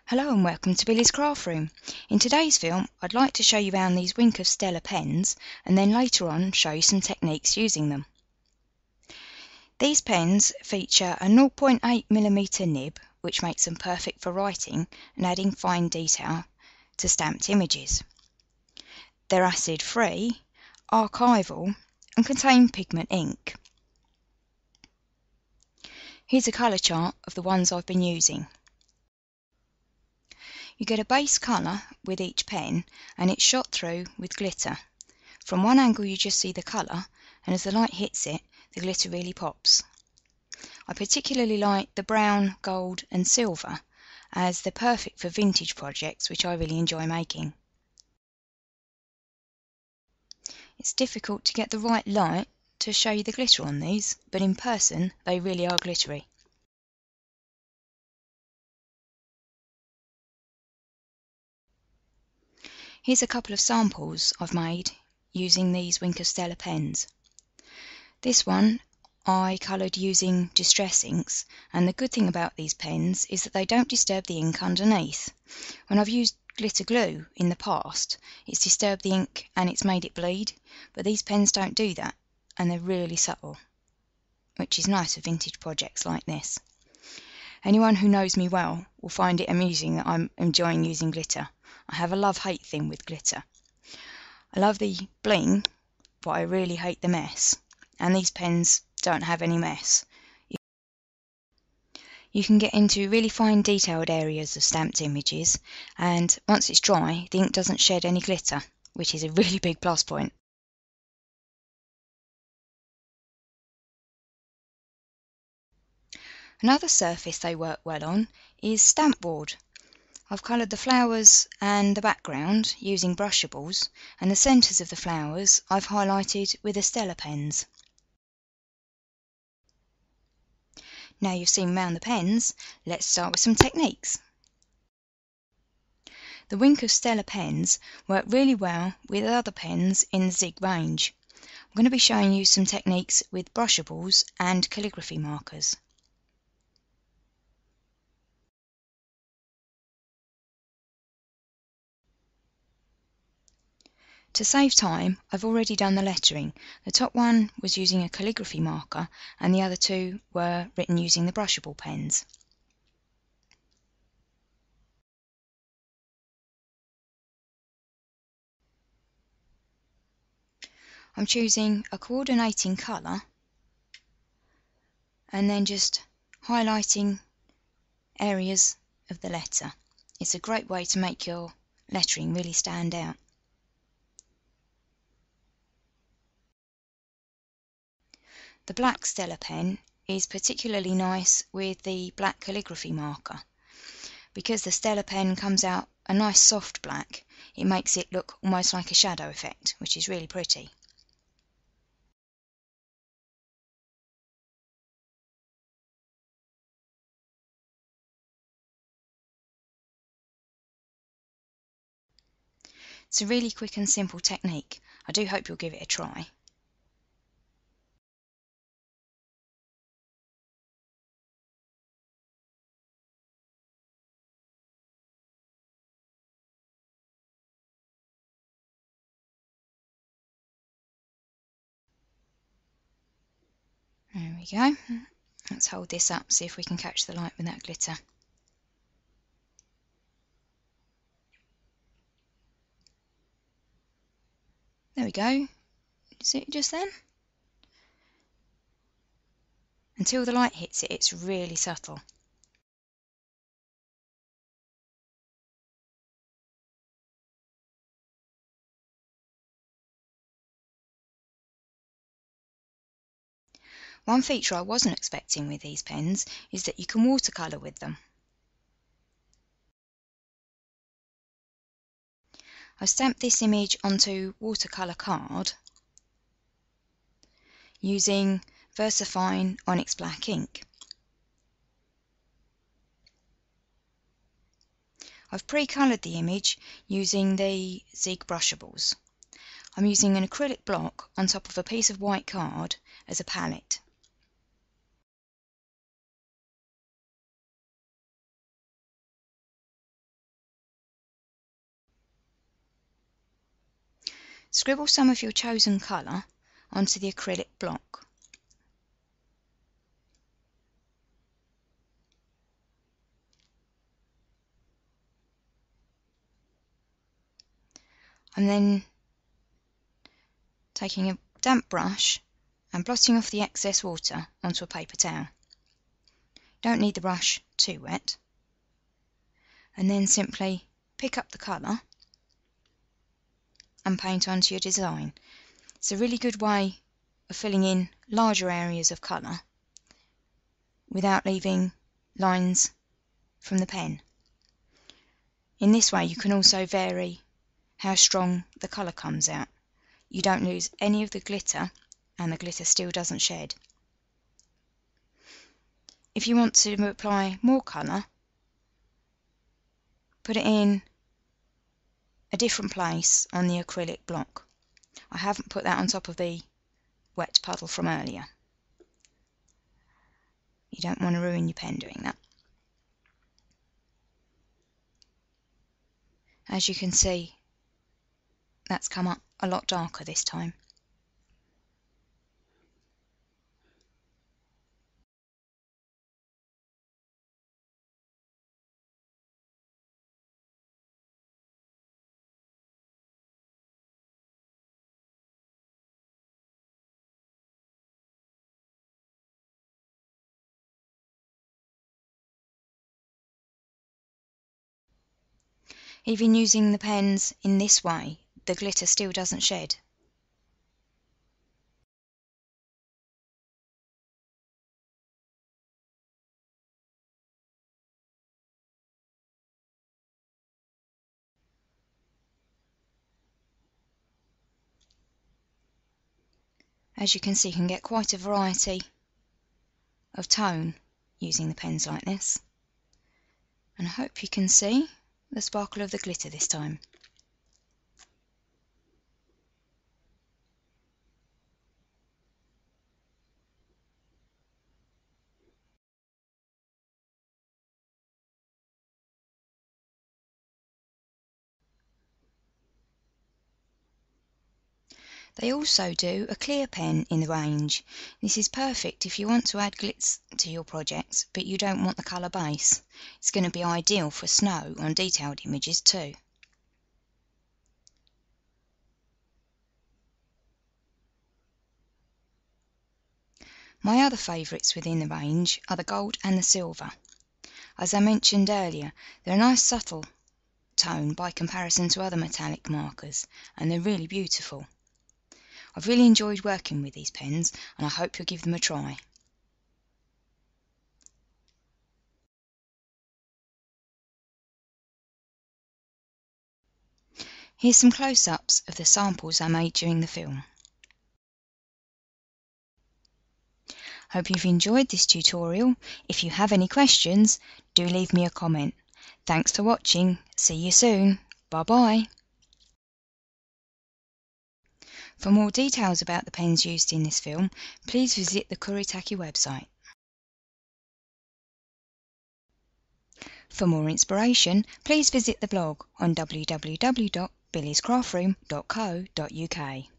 Hello and welcome to Billy's Craft Room. In today's film I'd like to show you around these Wink of Stella pens and then later on show you some techniques using them. These pens feature a 0.8mm nib which makes them perfect for writing and adding fine detail to stamped images. They're acid free, archival and contain pigment ink. Here's a colour chart of the ones I've been using. You get a base colour with each pen and it's shot through with glitter. From one angle you just see the colour, and as the light hits it, the glitter really pops. I particularly like the brown, gold and silver as they're perfect for vintage projects, which I really enjoy making. It's difficult to get the right light to show you the glitter on these, but in person they really are glittery. Here's a couple of samples I've made using these Wink of Stella pens. This one I coloured using distress inks, and the good thing about these pens is that they don't disturb the ink underneath. When I've used glitter glue in the past, it's disturbed the ink and it's made it bleed, but these pens don't do that and they're really subtle, which is nice for vintage projects like this. Anyone who knows me well will find it amusing that I'm enjoying using glitter. I have a love-hate thing with glitter. I love the bling, but I really hate the mess, and these pens don't have any mess. You can get into really fine detailed areas of stamped images, and once it's dry, the ink doesn't shed any glitter, which is a really big plus point. Another surface they work well on is stamp board. I've coloured the flowers and the background using brushables, and the centres of the flowers I've highlighted with the Stella pens. Now you've seen round the pens, let's start with some techniques. The Wink of Stella pens work really well with other pens in the Zig range. I'm going to be showing you some techniques with brushables and calligraphy markers. To save time, I've already done the lettering. The top one was using a calligraphy marker and the other two were written using the brushable pens. I'm choosing a coordinating colour and then just highlighting areas of the letter. It's a great way to make your lettering really stand out. The black Stella pen is particularly nice with the black calligraphy marker. Because the Stella pen comes out a nice soft black, it makes it look almost like a shadow effect, which is really pretty. It's a really quick and simple technique. I do hope you'll give it a try. There we go. Let's hold this up, see if we can catch the light with that glitter. There we go. See it just then? Until the light hits it, it's really subtle. One feature I wasn't expecting with these pens is that you can watercolour with them. I've stamped this image onto watercolour card using VersaFine Onyx Black ink. I've pre-coloured the image using the Zig brushables. I'm using an acrylic block on top of a piece of white card as a palette. Scribble some of your chosen colour onto the acrylic block. And then taking a damp brush and blotting off the excess water onto a paper towel. Don't need the brush too wet. And then simply pick up the colour and paint onto your design. It's a really good way of filling in larger areas of colour without leaving lines from the pen. In this way you can also vary how strong the colour comes out. You don't lose any of the glitter and the glitter still doesn't shed. If you want to apply more colour, put it in a different place on the acrylic block. I haven't put that on top of the wet puddle from earlier. You don't want to ruin your pen doing that. As you can see, that's come up a lot darker this time. Even using the pens in this way, the glitter still doesn't shed. As you can see, you can get quite a variety of tone using the pens like this. And I hope you can see the sparkle of the glitter this time. They also do a clear pen in the range. This is perfect if you want to add glitz to your project but you don't want the colour base. It's going to be ideal for snow on detailed images too. My other favourites within the range are the gold and the silver. As I mentioned earlier, they're a nice subtle tone by comparison to other metallic markers, and they're really beautiful. I've really enjoyed working with these pens and I hope you'll give them a try. Here's some close-ups of the samples I made during the film. Hope you've enjoyed this tutorial. If you have any questions, do leave me a comment. Thanks for watching. See you soon. Bye bye. For more details about the pens used in this film, please visit the Kuretake website. For more inspiration, please visit the blog on www.billiescraftroom.co.uk.